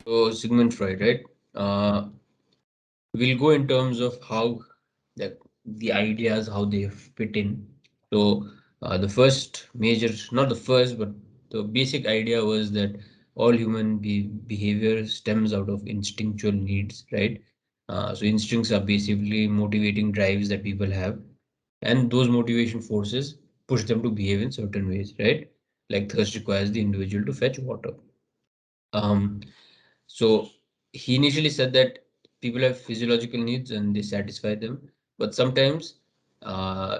So Sigmund Freud, right? We'll go in terms of how the ideas, how they fit in. So the first major, not the first, but the basic idea was that all human behavior stems out of instinctual needs, right? So instincts are basically motivating drives that people have, and those motivation forces push them to behave in certain ways, right? Like thirst requires the individual to fetch water. Um, so he initially said that people have physiological needs and they satisfy them, but sometimes uh,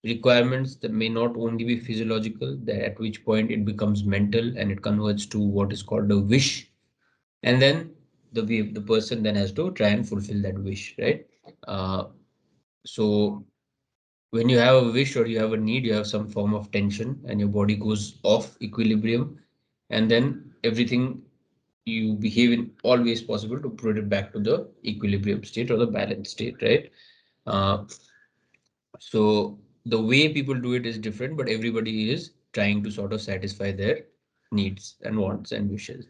requirements that may not only be physiological, that at which point it becomes mental and it converts to what is called a wish, and then the person then has to try and fulfill that wish, right? So when you have a wish or you have a need, you have some form of tension and your body goes off equilibrium, and then everything you behave in all ways possible to put it back to the equilibrium state or the balanced state, right? Uh, so the way people do it is different, but everybody is trying to sort of satisfy their needs and wants and wishes.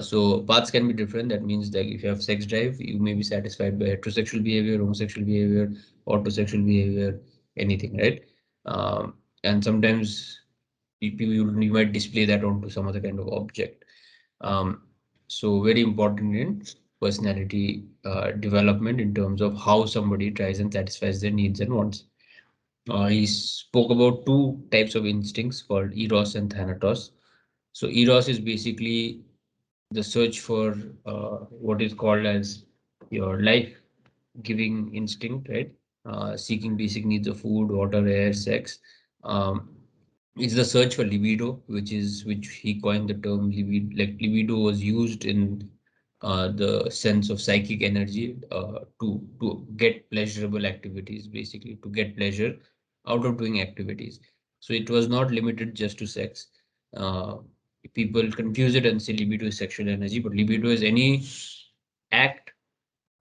So paths can be different. That means that if you have sex drive, you may be satisfied by heterosexual behavior, homosexual behavior, autosexual behavior, anything, right? And sometimes you might display that onto some other kind of object. Um, so very important in personality development in terms of how somebody tries and satisfies their needs and wants. He spoke about two types of instincts called eros and thanatos. So eros is basically the search for what is called as your life-giving instinct, right? Seeking basic needs of food, water, air, sex. Um, it's the search for libido, which he coined the term libido. Like libido was used in the sense of psychic energy to get pleasurable activities, basically to get pleasure out of doing activities. So it was not limited just to sex. Uh, People confuse it and say libido is sexual energy, but libido is any act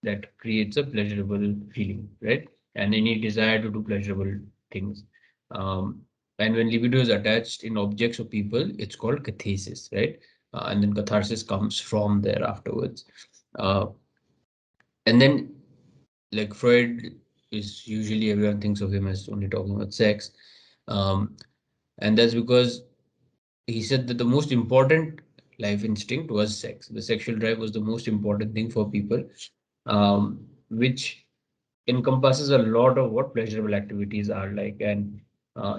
that creates a pleasurable feeling, right? And any desire to do pleasurable things. Um, and when libido is attached in objects or people, it's called cathesis, right? And then catharsis comes from there afterwards. Uh, and then, like Freud is usually everyone thinks of him as only talking about sex. Um, and that's because he said that the most important life instinct was sex. The sexual drive was the most important thing for people, which encompasses a lot of what pleasurable activities are like. And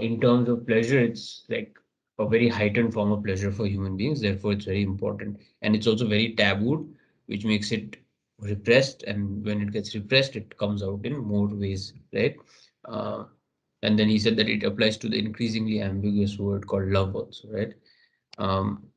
in terms of pleasure, it's like a very heightened form of pleasure for human beings. Therefore, it's very important. And it's also very tabooed, which makes it repressed. And when it gets repressed, it comes out in more ways, right? Uh, and then he said that it applies to the increasingly ambiguous word called love also, right? Um,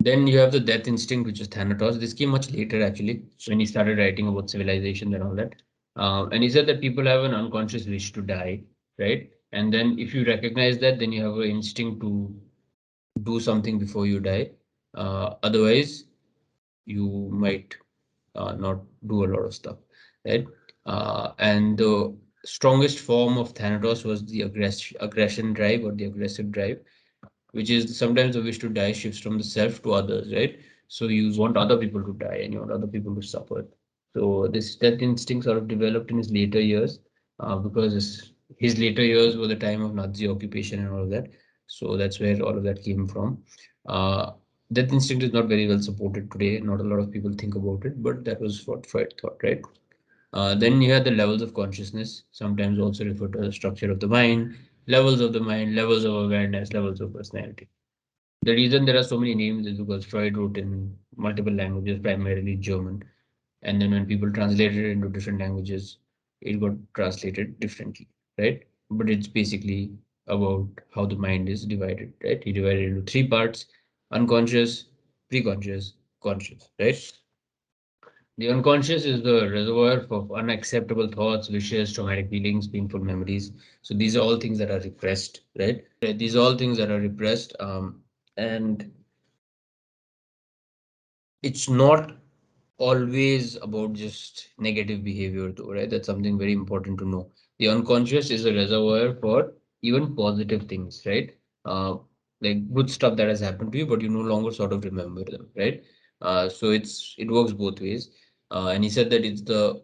then you have the death instinct, which is Thanatos. This came much later, actually, when he started writing about civilization and all that. And he said that people have an unconscious wish to die, right? And then if you recognize that, then you have an instinct to do something before you die. Otherwise, you might not do a lot of stuff, right? And the strongest form of Thanatos was the aggression drive or the aggressive drive, which is sometimes the wish to die shifts from the self to others, right? So you want other people to die and you want other people to suffer. So this death instinct sort of developed in his later years because his later years were the time of Nazi occupation and all of that. So that's where all of that came from. Uh, Death instinct is not very well supported today. Not a lot of people think about it, but that was what Freud thought, right? Then you have the levels of consciousness, sometimes also referred to as the structure of the mind, levels of awareness, levels of personality. The reason there are so many names is because Freud wrote in multiple languages, primarily German. And then when people translated it into different languages, it got translated differently, right? But it's basically about how the mind is divided, right? He divided into three parts: unconscious, preconscious, conscious, right? The unconscious is the reservoir of unacceptable thoughts, wishes, traumatic feelings, painful memories. So these are all things that are repressed, right? These are all things that are repressed. And it's not always about just negative behavior though, right? That's something very important to know. The unconscious is a reservoir for even positive things, right? like good stuff that has happened to you, but you no longer sort of remember them, right? So it works both ways. And he said that it's the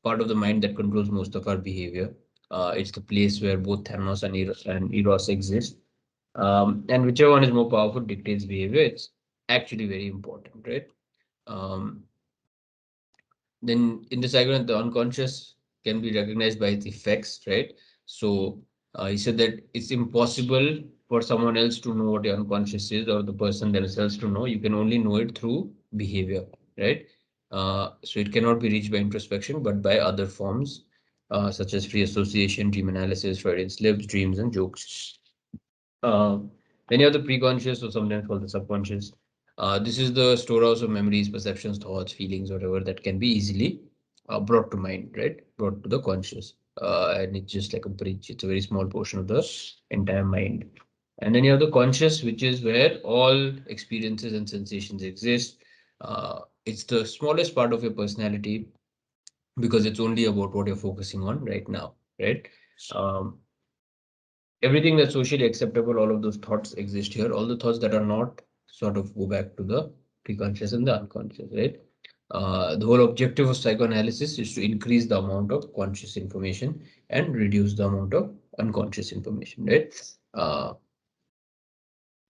part of the mind that controls most of our behavior. It's the place where both Thanos and Eros exist. And whichever one is more powerful dictates behavior. It's actually very important, right? Um, then in the psychology, the unconscious can be recognized by its effects, right? So he said that it's impossible for someone else to know what the unconscious is or the person themselves to know. You can only know it through behavior, right? So it cannot be reached by introspection, but by other forms, such as free association, dream analysis, Freudian slips, dreams, and jokes. Uh, then you have the preconscious, or sometimes called the subconscious. This is the storehouse of memories, perceptions, thoughts, feelings, whatever that can be easily brought to mind, right? Brought to the conscious. And it's just like a bridge. It's a very small portion of the entire mind. And then you have the conscious, which is where all experiences and sensations exist. It's the smallest part of your personality because it's only about what you're focusing on right now, right? Um, Everything that's socially acceptable, all of those thoughts exist here. All the thoughts that are not sort of go back to the preconscious and the unconscious, right? The whole objective of psychoanalysis is to increase the amount of conscious information and reduce the amount of unconscious information, right? Uh,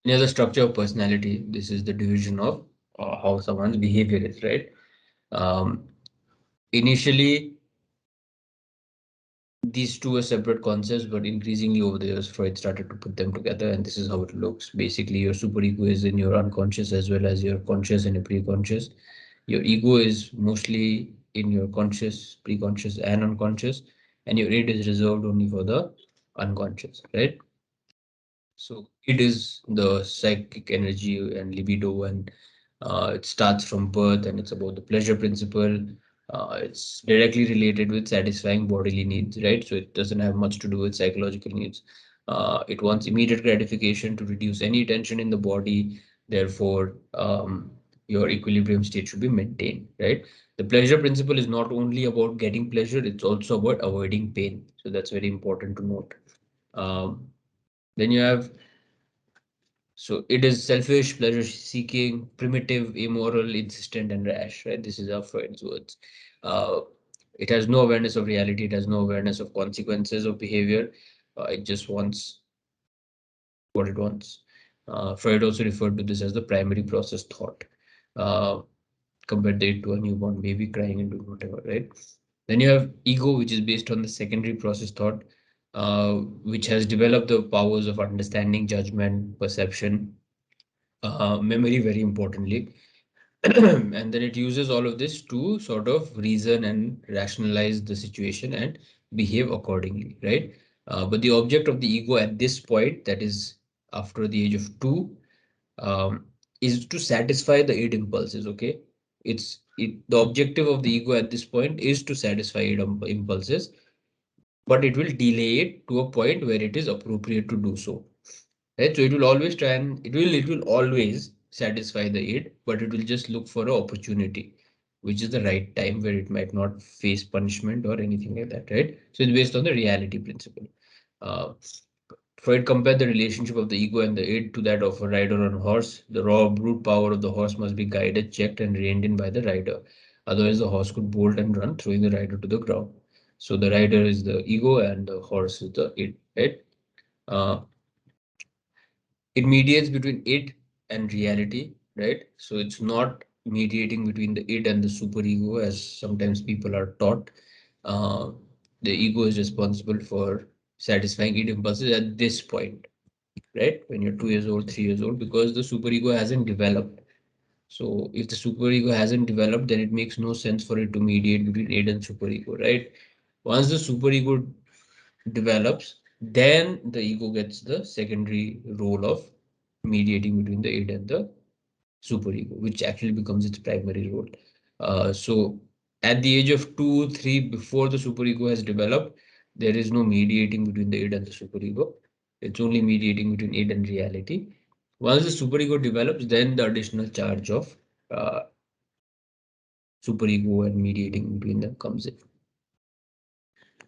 Near the structure of personality, this is the division of how someone's behavior is, right? Um, Initially, these two are separate concepts, but increasingly over the years, Freud started to put them together, and this is how it looks. Basically, your superego is in your unconscious as well as your conscious and your preconscious. Your ego is mostly in your conscious, preconscious, and unconscious, and your id is reserved only for the unconscious, right? So it is the psychic energy and libido, and it starts from birth, and it's about the pleasure principle. It's directly related with satisfying bodily needs, right? So it doesn't have much to do with psychological needs. It wants immediate gratification to reduce any tension in the body. Therefore, your equilibrium state should be maintained, right? The pleasure principle is not only about getting pleasure; it's also about avoiding pain. So that's very important to note. Um, then you have so it is selfish, pleasure seeking, primitive, immoral, insistent, and rash, right? This is our Freud's words. Uh, it has no awareness of reality, it has no awareness of consequences of behavior. It just wants what it wants. Freud also referred to this as the primary process thought. Uh, Compared it to a newborn baby crying and doing whatever, right? Then you have ego, which is based on the secondary process thought, which has developed the powers of understanding, judgment, perception, memory very importantly. And then it uses all of this to sort of reason and rationalize the situation and behave accordingly, right? But the object of the ego at this point, that is after the age of 2, um, is to satisfy the id impulses, okay? The objective of the ego at this point is to satisfy id impulses, but it will delay it to a point where it is appropriate to do so, right? So it will always try and it will always satisfy the id, but it will just look for an opportunity, which is the right time where it might not face punishment or anything like that, right? So it's based on the reality principle. Uh, Freud compared the relationship of the ego and the id to that of a rider on a horse. The raw brute power of the horse must be guided, checked, and reined in by the rider. Otherwise, the horse could bolt and run, throwing the rider to the ground. So the rider is the ego and the horse is the id, right? Uh, it mediates between id and reality, right? So it's not mediating between the id and the superego, as sometimes people are taught. Uh, the ego is responsible for satisfying id impulses at this point, right? When you're 2 years old, 3 years old, because the superego hasn't developed. So if the superego hasn't developed, then it makes no sense for it to mediate between id and superego, right? Once the superego develops, then the ego gets the secondary role of mediating between the id and the superego, which actually becomes its primary role. So at the age of 2, 3, before the superego has developed, there is no mediating between the id and the superego. It's only mediating between id and reality. Once the superego develops, then the additional charge of uh, superego and mediating between them comes in.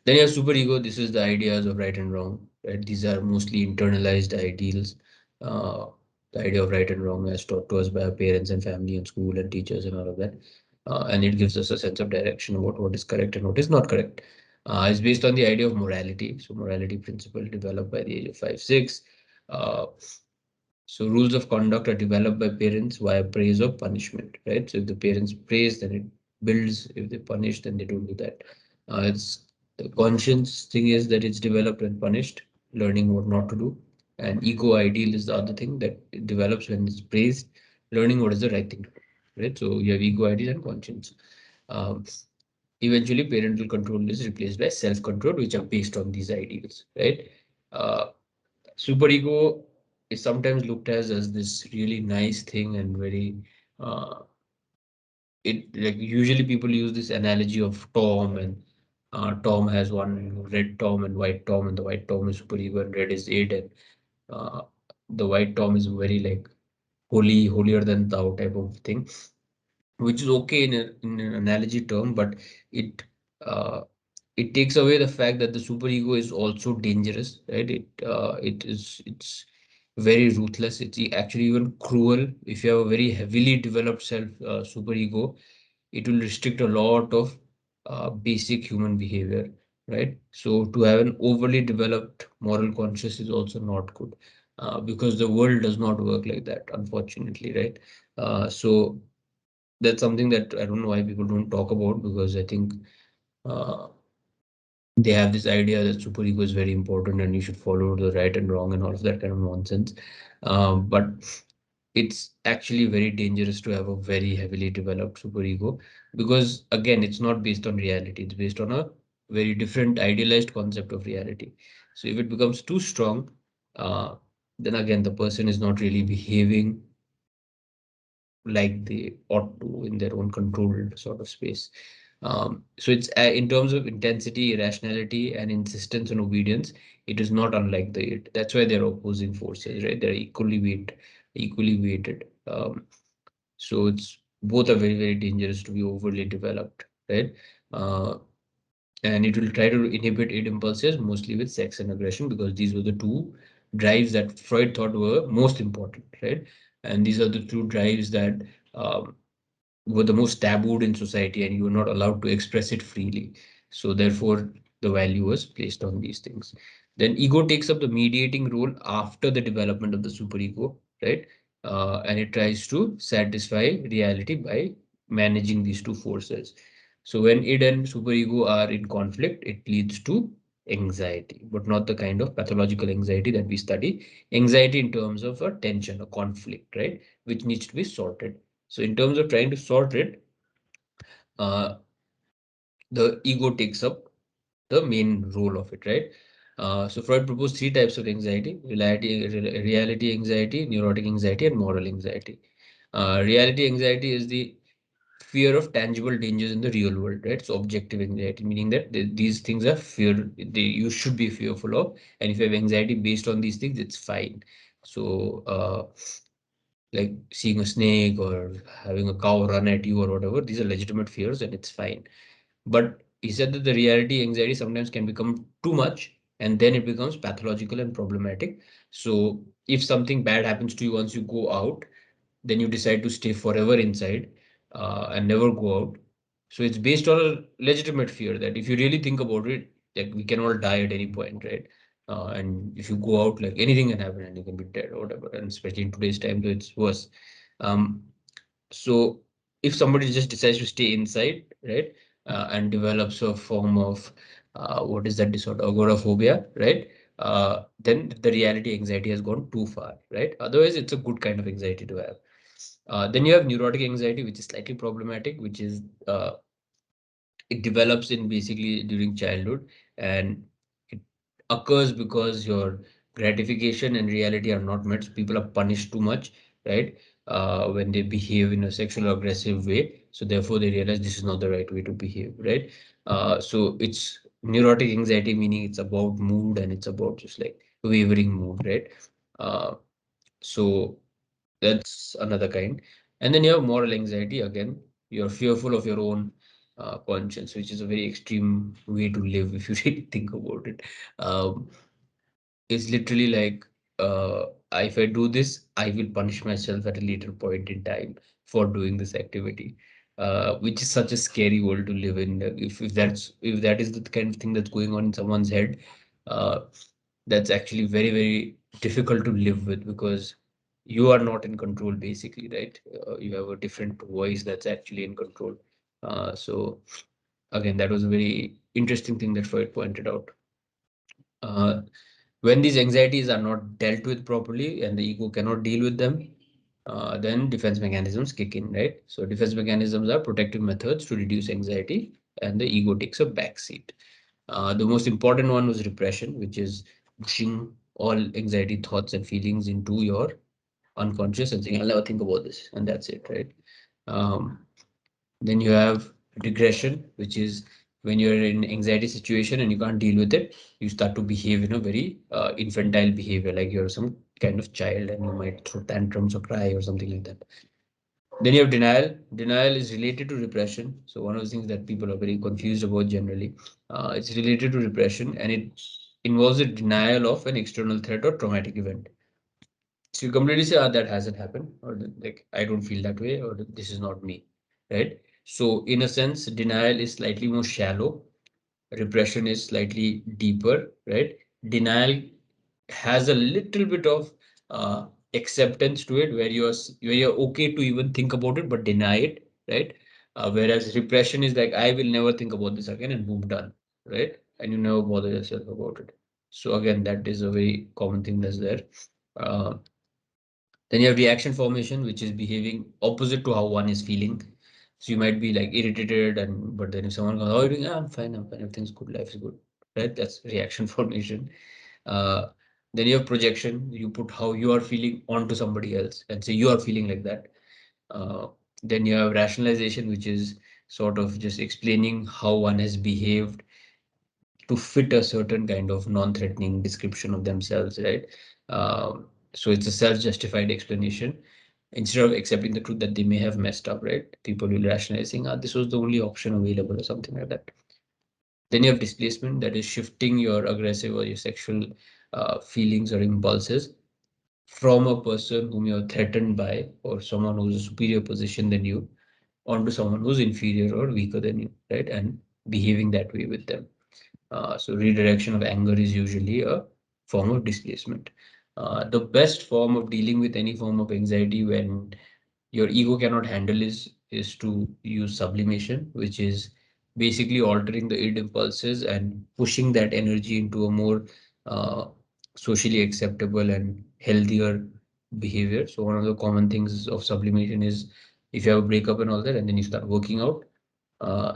Then you have superego. This is the ideas of right and wrong. Right? These are mostly internalized ideals. uh, the idea of right and wrong as taught to us by our parents and family and school and teachers and all of that. And it gives us a sense of direction about what is correct and what is not correct. It's based on the idea of morality. So morality principle developed by the age of 5, 6. Uh, so rules of conduct are developed by parents via praise or punishment, right? So if the parents praise, then it builds. If they punish, then they don't do that. It's the conscience thing is that it's developed when punished, learning what not to do. And ego ideal is the other thing that it develops when it's praised, learning what is the right thing to do, right? So you have ego ideal and conscience. Um, Eventually, parental control is replaced by self-control, which are based on these ideals, right? Uh, Superego is sometimes looked as this really nice thing and very uh, it like usually people use this analogy of Tom and Tom has one red Tom and white Tom and the white Tom is superego and red is it and uh, the white Tom is very like holier than thou type of thing, which is okay in an analogy term, but it uh, it takes away the fact that the superego is also dangerous, right? It's very ruthless. It's actually even cruel. If you have a very heavily developed self superego, it will restrict a lot of basic human behavior, right? So to have an overly developed moral conscience is also not good, because the world does not work like that, unfortunately, right? So that's something that I don't know why people don't talk about, because I think uh, they have this idea that superego is very important and you should follow the right and wrong and all of that kind of nonsense. But it's actually very dangerous to have a very heavily developed superego, because again, it's not based on reality. It's based on a very different idealized concept of reality. So if it becomes too strong, uh, then again, the person is not really behaving like they ought to in their own controlled sort of space. So it's in terms of intensity, irrationality, and insistence on obedience, it is not unlike the it. That's why they're opposing forces, right? They're equally weighted. So it's both are very, very dangerous to be overly developed, right? Uh, and it will try to inhibit id impulses mostly with sex and aggression, because these were the two drives that Freud thought were most important, right? And these are the two drives that um, were the most tabooed in society, and you were not allowed to express it freely. So therefore, the value was placed on these things. Then ego takes up the mediating role after the development of the superego, right? And it tries to satisfy reality by managing these two forces. So when id and superego are in conflict, it leads to anxiety, but not the kind of pathological anxiety that we study. Anxiety in terms of a tension, a conflict, right? Which needs to be sorted. So in terms of trying to sort it, uh, the ego takes up the main role of it, right? So Freud proposed three types of anxiety: reality anxiety, neurotic anxiety, and moral anxiety. Reality anxiety is the fear of tangible dangers in the real world, right? So objective anxiety, meaning that these things are you should be fearful of, and if you have anxiety based on these things, it's fine. So like seeing a snake or having a cow run at you or whatever, these are legitimate fears and it's fine. But he said that the reality anxiety sometimes can become too much, and then it becomes pathological and problematic. So if something bad happens to you once you go out, then you decide to stay forever inside and never go out. So it's based on a legitimate fear that if you really think about it, like we can all die at any point, right? And if you go out, like anything can happen and you can be dead or whatever. And especially in today's time, though, it's worse. Um, so if somebody just decides to stay inside, right, and develops a form of what is that disorder, agoraphobia, right? Then the reality anxiety has gone too far, right? Otherwise, it's a good kind of anxiety to have. Then you have neurotic anxiety, which is slightly problematic, which is it develops in basically during childhood, and it occurs because your gratification and reality are not met. So people are punished too much, right? When they behave in a sexual or aggressive way. So therefore they realize this is not the right way to behave, right? So it's neurotic anxiety, meaning it's about mood and it's about just like wavering mood, right? Uh, so that's another kind. And then you have moral anxiety. Again, you're fearful of your own conscience, which is a very extreme way to live if you really think about it. It's literally like if I do this, I will punish myself at a later point in time for doing this activity, which is such a scary world to live in. If that is the kind of thing that's going on in someone's head, uh, that's actually very, very difficult to live with, because you are not in control basically, right? You have a different voice that's actually in control. So again, that was a very interesting thing that Freud pointed out. Uh, when these anxieties are not dealt with properly and the ego cannot deal with them, then defense mechanisms kick in, right? So defense mechanisms are protective methods to reduce anxiety, and the ego takes a back seat. The most important one was repression, which is pushing all anxiety thoughts and feelings into your unconscious and saying, I'll never think about this, and that's it, right? Um, then you have regression, which is when you're in anxiety situation and you can't deal with it, you start to behave in a very infantile behavior, like you're some kind of child and you might throw tantrums or cry or something like that. Then you have denial. Denial is related to repression. So one of the things that people are very confused about generally, it's related to repression, and it involves a denial of an external threat or traumatic event. So you completely say, that hasn't happened, or like I don't feel that way, or this is not me, right? So in a sense, denial is slightly more shallow, repression is slightly deeper, right? Denial has a little bit of acceptance to it, where you're okay to even think about it, but deny it, right? Whereas repression is like, I will never think about this again, and boom, done, right? And you never bother yourself about it. So again, that is a very common thing that's there. Uh, then you have reaction formation, which is behaving opposite to how one is feeling. So you might be like irritated, and but then if someone goes, "How are you doing?" "Ah, I'm fine, everything's good, life is good." Right? That's reaction formation. Uh, then you have projection. You put how you are feeling onto somebody else and say you are feeling like that. Uh, then you have rationalization, which is sort of just explaining how one has behaved to fit a certain kind of non-threatening description of themselves, right? So it's a self-justified explanation instead of accepting the truth that they may have messed up, right? People will rationalize saying, this was the only option available or something like that. Then you have displacement, that is shifting your aggressive or your sexual feelings or impulses from a person whom you're threatened by or someone who's a superior position than you onto someone who's inferior or weaker than you, right? And behaving that way with them. So redirection of anger is usually a form of displacement. The best form of dealing with any form of anxiety when your ego cannot handle is to use sublimation, which is basically altering the id impulses and pushing that energy into a more uh, socially acceptable and healthier behavior. So one of the common things of sublimation is if you have a breakup and all that, and then you start working out,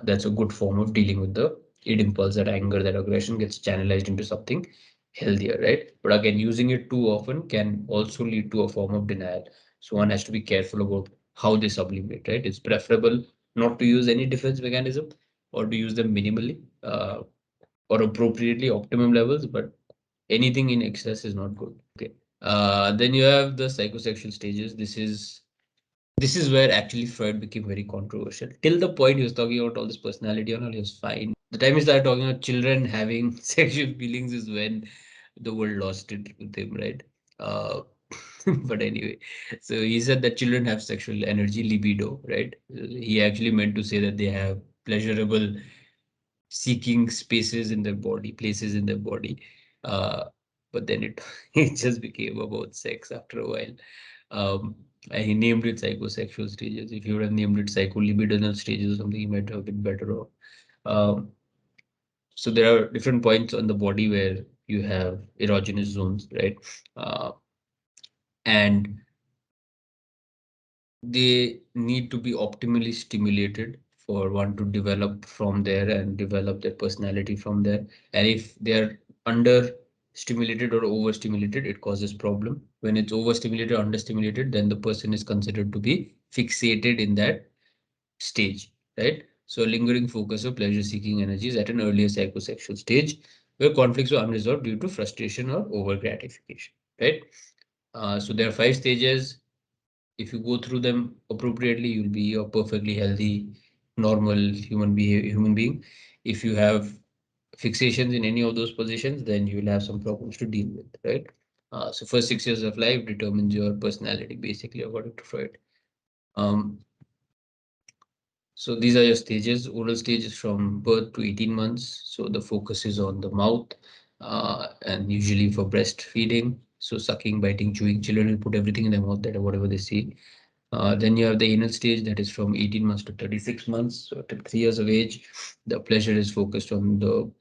that's a good form of dealing with the id impulse, that anger, that aggression gets channelized into something healthier, right? But again, using it too often can also lead to a form of denial. So one has to be careful about how they sublimate, right? It's preferable not to use any defense mechanism or to use them minimally or appropriately, optimum levels, but anything in excess is not good. Okay. Then you have the psychosexual stages. This is where actually Freud became very controversial. Till the point he was talking about all this personality and all, he was fine. The time he started talking about children having sexual feelings is when the world lost it with him, right? Uh, but anyway, so he said that children have sexual energy, libido, right? He actually meant to say that they have pleasurable seeking spaces in their body, places in their body. Uh, but then it it just became about sex after a while. Um, and he named it psychosexual stages. If you would have named it psycholibidinal stages or something, he might have been better off. Um, so there are different points on the body where you have erogenous zones, right? Uh, and they need to be optimally stimulated for one to develop from there and develop their personality from there. And if they are under stimulated or overstimulated, it causes problem. When it's overstimulated, understimulated, then the person is considered to be fixated in that stage, right? So lingering focus of pleasure seeking energies at an earlier psychosexual stage where conflicts were unresolved due to frustration or over gratification, right? So there are 5 stages. If you go through them appropriately, you'll be a perfectly healthy, normal human being. If you have fixations in any of those positions, then you will have some problems to deal with, right? So first 6 years of life determines your personality, basically, according to Freud. Um, so these are your stages. Oral stage is from birth to 18 months. So the focus is on the mouth, and usually for breastfeeding. So sucking, biting, chewing. Children will put everything in their mouth, that whatever they see. Then you have the anal stage, that is from 18 months to 36 months. So till 3 years of age, the pleasure is focused on the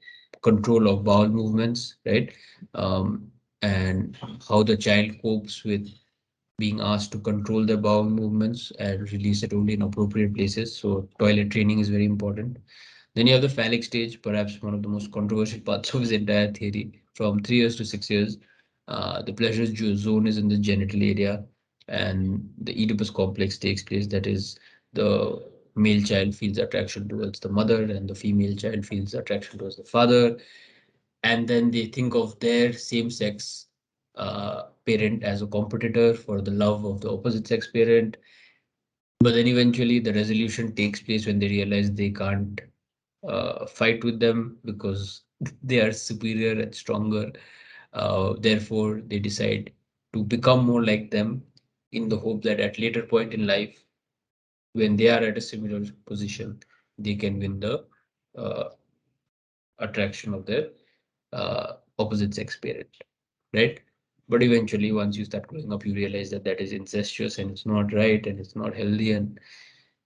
control of bowel movements, right? Um, and how the child copes with being asked to control their bowel movements and release it only in appropriate places. So toilet training is very important. Then you have the phallic stage, perhaps one of the most controversial parts of his entire theory. From 3 years to 6 years, the pleasure zone is in the genital area, and the Oedipus complex takes place. That is, the male child feels attraction towards the mother, and the female child feels attraction towards the father. And then they think of their same-sex parent as a competitor for the love of the opposite sex parent. But then eventually the resolution takes place when they realize they can't fight with them because they are superior and stronger. Therefore, they decide to become more like them in the hope that at later point in life, when they are at a similar position, they can win the uh, attraction of their opposite sex parent, right? But eventually, once you start growing up, you realize that that is incestuous and it's not right and it's not healthy and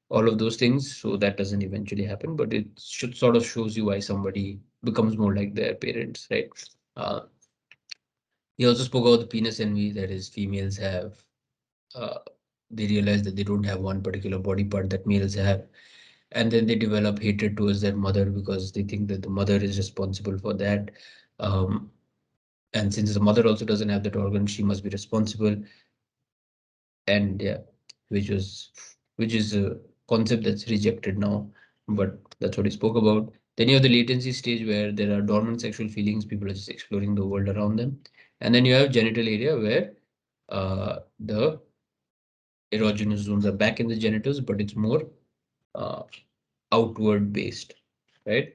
all of those things. So that doesn't eventually happen, but it should sort of shows you why somebody becomes more like their parents, right? Uh, he also spoke about the penis envy, that is, females have. Uh, they realize that they don't have one particular body part that males have, and then they develop hatred towards their mother because they think that the mother is responsible for that. Um, and since the mother also doesn't have that organ, she must be responsible. And yeah, which was which is a concept that's rejected now, but that's what he spoke about. Then you have the latency stage where there are dormant sexual feelings, people are just exploring the world around them. And then you have genital area where the erogenous zones are back in the genitals, but it's more uh, outward based, right?